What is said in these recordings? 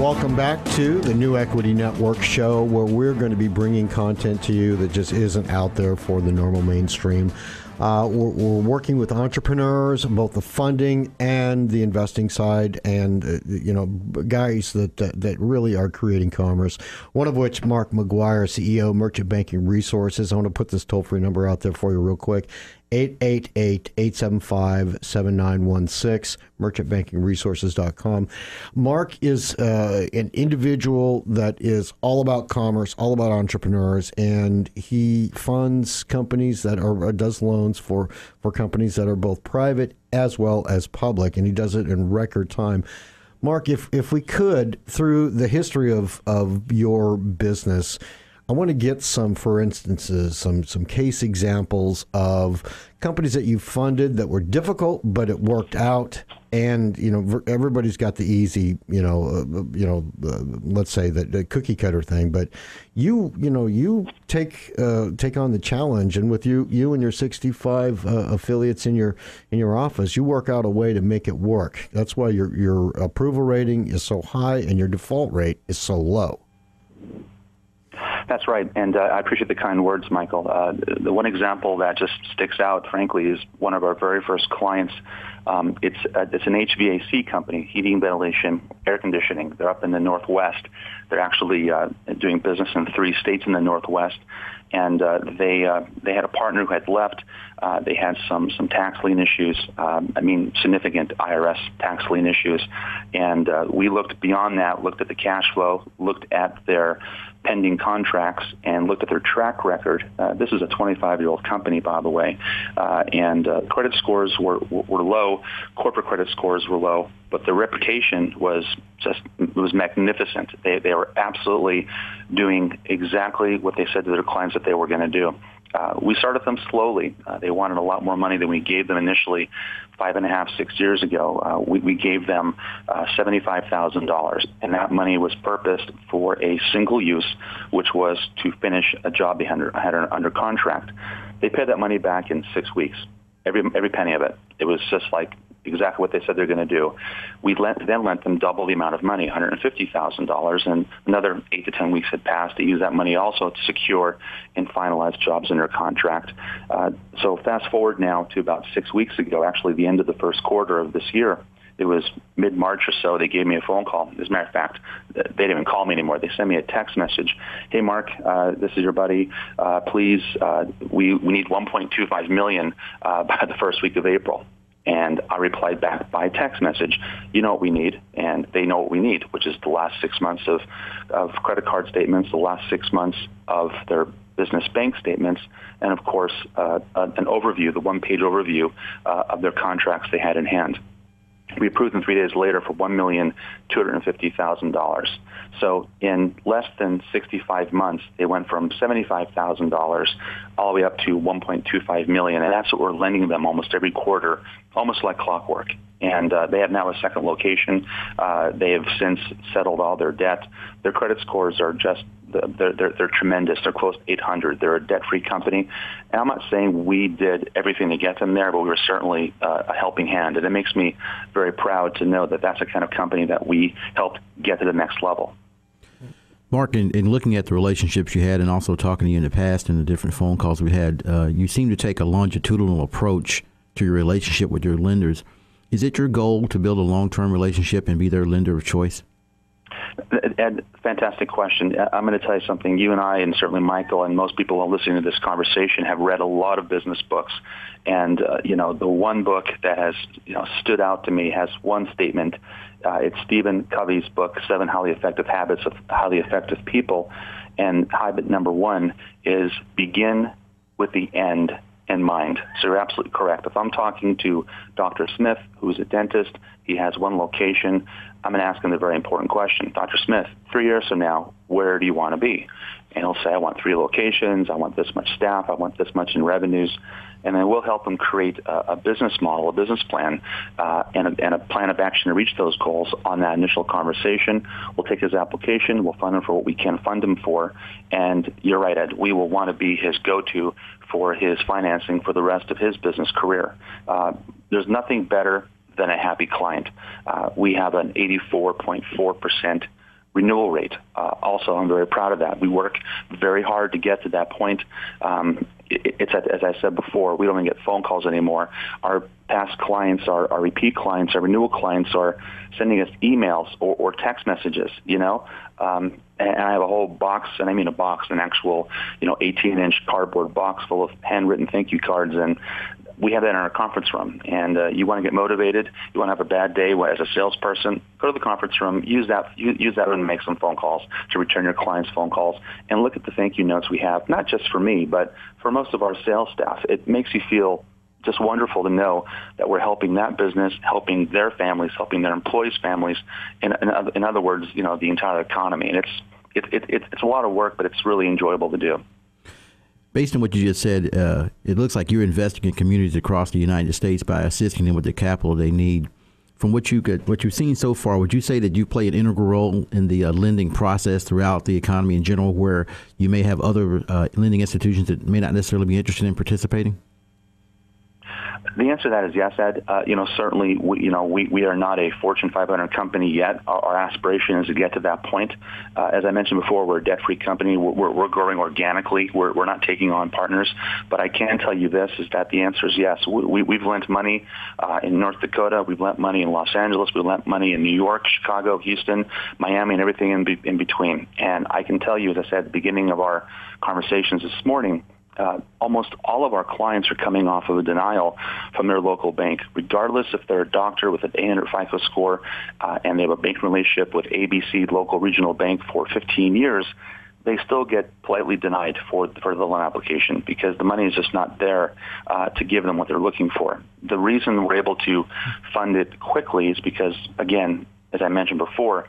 welcome back to the New Equity Network show, where we're going to be bringing content to you that just isn't out there for the normal mainstream. We're working with entrepreneurs, both the funding and the investing side, and guys that really are creating commerce. One of which, Mark McGuire, CEO, Merchant Banking Resources. I want to put this toll-free number out there for you real quick. 888-875-7916, merchantbankingresources.com. Mark is an individual that is all about commerce, all about entrepreneurs, and he funds companies that are, does loans for companies that are both private as well as public, and he does it in record time. Mark, if we could, through the history of your business, I want to get some, for instances, some case examples of companies that you funded that were difficult, but it worked out. And everybody's got the easy, let's say the cookie cutter thing. But you take on the challenge, and with you and your 65 affiliates in your office, you work out a way to make it work. That's why your approval rating is so high and your default rate is so low. That's right, and I appreciate the kind words, Michael. The one example that just sticks out, frankly, is one of our very first clients. It's an HVAC company, heating, ventilation, air conditioning. They're up in the Northwest. They're actually doing business in 3 states in the Northwest, and they had a partner who had left. They had some tax lien issues, significant IRS tax lien issues, and we looked beyond that, looked at the cash flow, looked at their pending contracts, and looked at their track record. This is a 25-year-old company, by the way, and credit scores were low, corporate credit scores were low, but their reputation was magnificent. They were absolutely doing exactly what they said to their clients that they were going to do. We started them slowly. They wanted a lot more money than we gave them initially 5.5, 6 years ago. We gave them $75,000, and that money was purposed for a single use, which was to finish a job they had under contract. They paid that money back in 6 weeks, every penny of it. It was just like exactly what they said they're going to do. We then lent them double the amount of money, $150,000, and another 8 to 10 weeks had passed. They used that money also to secure and finalize jobs under contract. So fast forward now to about 6 weeks ago, actually the end of the first quarter of this year. It was mid-March or so. They gave me a phone call. As a matter of fact, they didn't even call me anymore. They sent me a text message. Hey, Mark, this is your buddy. Please, we need $1.25 million by the first week of April. And I replied back by text message, you know what we need, and they know what we need, which is the last 6 months of credit card statements, the last 6 months of their business bank statements, and of course, an overview, the one-page overview of their contracts they had in hand. We approved them 3 days later for $1,250,000. So in less than 65 months, they went from $75,000 all the way up to $1.25 million, and that's what we're lending them almost every quarter, almost like clockwork. And they have now a second location. They have since settled all their debt. Their credit scores are just they're tremendous. They're close to 800. They're a debt-free company. And I'm not saying we did everything to get them there, but we were certainly a helping hand. And it makes me very proud to know that that's the kind of company that we helped get to the next level. Mark, in looking at the relationships you had and also talking to you in the past and the different phone calls we had, you seem to take a longitudinal approach to your relationship with your lenders. Is it your goal to build a long-term relationship and be their lender of choice? Ed, fantastic question. I'm going to tell you something. You and I, and certainly Michael, and most people listening to this conversation have read a lot of business books. And, the one book that has stood out to me has one statement. It's Stephen Covey's book, 7 Highly Effective Habits of Highly Effective People. And habit number 1 is begin with the end in mind. So you're absolutely correct. If I'm talking to Dr. Smith, who's a dentist, he has one location, I'm going to ask him the very important question. Dr. Smith, 3 years from now, where do you want to be? And he'll say, I want 3 locations, I want this much staff, I want this much in revenues. And then we'll help him create a business model, a business plan, and a plan of action to reach those goals on that initial conversation. We'll take his application, we'll fund him for what we can fund him for. And you're right, Ed, we will want to be his go-to for his financing for the rest of his business career. There's nothing better than a happy client. We have an 84.4% renewal rate. Also, I'm very proud of that. We work very hard to get to that point. As I said before, we don't even get phone calls anymore. Our past clients, our repeat clients, our renewal clients are sending us emails or text messages, and I have a whole box, and I mean a box, an actual, 18-inch cardboard box full of handwritten thank you cards, and we have that in our conference room. And you want to get motivated, you want to have a bad day as a salesperson, go to the conference room, use that and make some phone calls to return your clients' phone calls, and look at the thank you notes we have, not just for me, but for most of our sales staff. It makes you feel just wonderful to know that we're helping that business, helping their families, helping their employees' families, in other words, the entire economy. And it's a lot of work, but it's really enjoyable to do. Based on what you just said, it looks like you're investing in communities across the United States by assisting them with the capital they need. From what you've seen so far, would you say that you play an integral role in the lending process throughout the economy in general, where you may have other lending institutions that may not necessarily be interested in participating? The answer to that is yes, Ed. Certainly, we are not a Fortune 500 company yet. Our aspiration is to get to that point. As I mentioned before, we're a debt-free company. We're growing organically. We're not taking on partners. But I can tell you this, is that the answer is yes. We've lent money in North Dakota. We've lent money in Los Angeles. We've lent money in New York, Chicago, Houston, Miami, and everything in between. And I can tell you, as I said at the beginning of our conversations this morning, almost all of our clients are coming off of a denial from their local bank, regardless if they're a doctor with an 800 FICO score and they have a banking relationship with ABC local regional bank for 15 years. They still get politely denied for the loan application because the money is just not there to give them what they're looking for. The reason we're able to fund it quickly is because, again, as I mentioned before,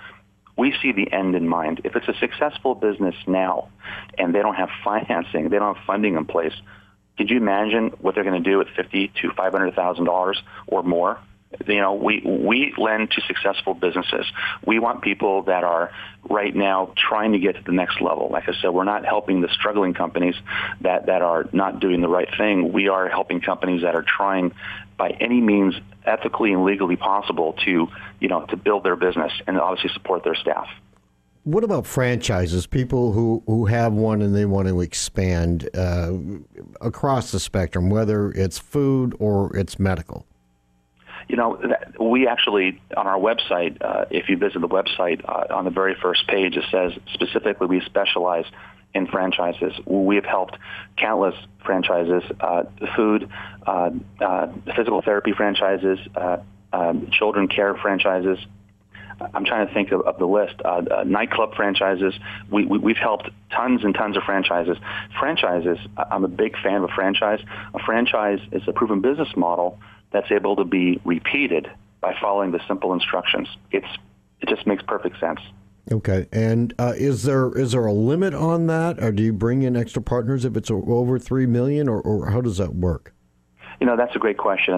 we see the end in mind. If it's a successful business now and they don't have financing, they don't have funding in place, could you imagine what they're going to do with $50,000 to $500,000 or more? We lend to successful businesses. We want people that are right now trying to get to the next level. Like I said, we're not helping the struggling companies that are not doing the right thing. We are helping companies that are trying by any means ethically and legally possible to build their business and obviously support their staff. What about franchises, people who have one and they want to expand across the spectrum, whether it's food or it's medical? We actually, on our website, if you visit the website, on the very first page, it says specifically we specialize in franchises. We have helped countless franchises, food, physical therapy franchises, children care franchises. I'm trying to think of the list. Nightclub franchises. We've helped tons and tons of franchises. Franchises, I'm a big fan of a franchise. A franchise is a proven business model that's able to be repeated by following the simple instructions. It just makes perfect sense. Okay, and is there a limit on that, or do you bring in extra partners if it's over $3 million, or how does that work? That's a great question.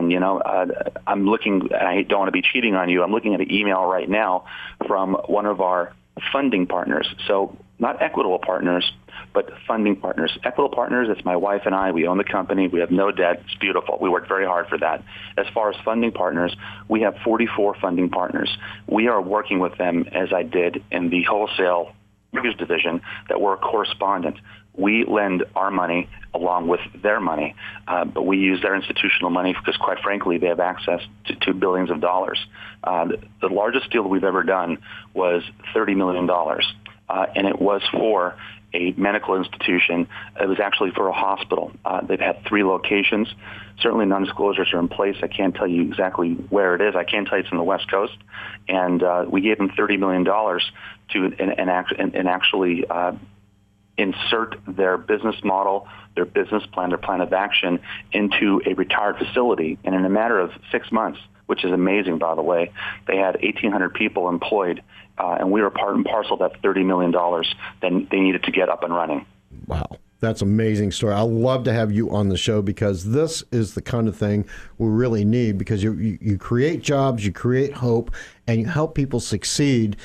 I'm looking, and I don't want to be cheating on you, I'm looking at an email right now from one of our funding partners. So not equitable partners, but funding partners. Equitable partners, it's my wife and I. We own the company. We have no debt. It's beautiful. We worked very hard for that. As far as funding partners, we have 44 funding partners. We are working with them, as I did in the wholesale mortgage division, that we're a correspondent. We lend our money along with their money, but we use their institutional money because, quite frankly, they have access to billions of dollars. The largest deal we've ever done was $30 million, and it was for a medical institution. It was actually for a hospital. They've had 3 locations. Certainly non-disclosures are in place. I can't tell you exactly where it is. I can tell you it's on the West Coast. And we gave them $30 million to actually insert their business model, their business plan, their plan of action into a retired facility. And in a matter of 6 months, which is amazing, by the way, they had 1,800 people employed, and we were part and parcel of that $30 million that they needed to get up and running. Wow. That's an amazing story. I'd love to have you on the show because this is the kind of thing we really need, because you create jobs, you create hope, and you help people succeed.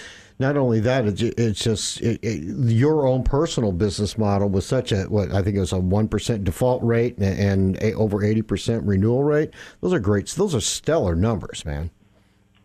Not only that, it's just your own personal business model with such I think it was a 1% default rate and over 80% renewal rate. Those are great. Those are stellar numbers, man.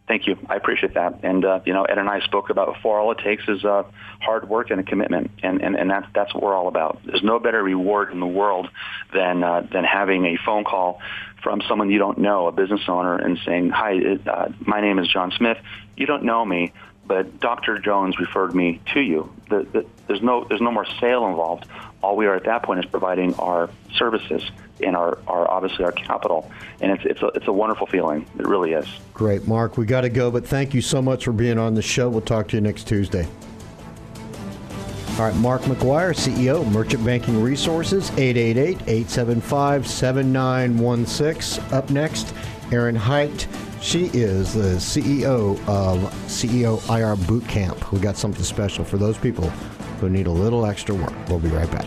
Thank you. I appreciate that. And, Ed and I spoke about before, all it takes is hard work and a commitment. And that's what we're all about. There's no better reward in the world than having a phone call from someone you don't know, a business owner, and saying, hi, my name is John Smith. You don't know me, but Dr. Jones referred me to you. There's no more sale involved. All we are at that point is providing our services and our obviously our capital, and it's a wonderful feeling. It really is. Great, Mark. We got to go, but thank you so much for being on the show. We'll talk to you next Tuesday. All right, Mark McGuire, CEO, Merchant Banking Resources, 888-875-7916. Up next, Erin Height. She is the CEO of CEO IR Bootcamp. We got something special for those people who need a little extra work. We'll be right back.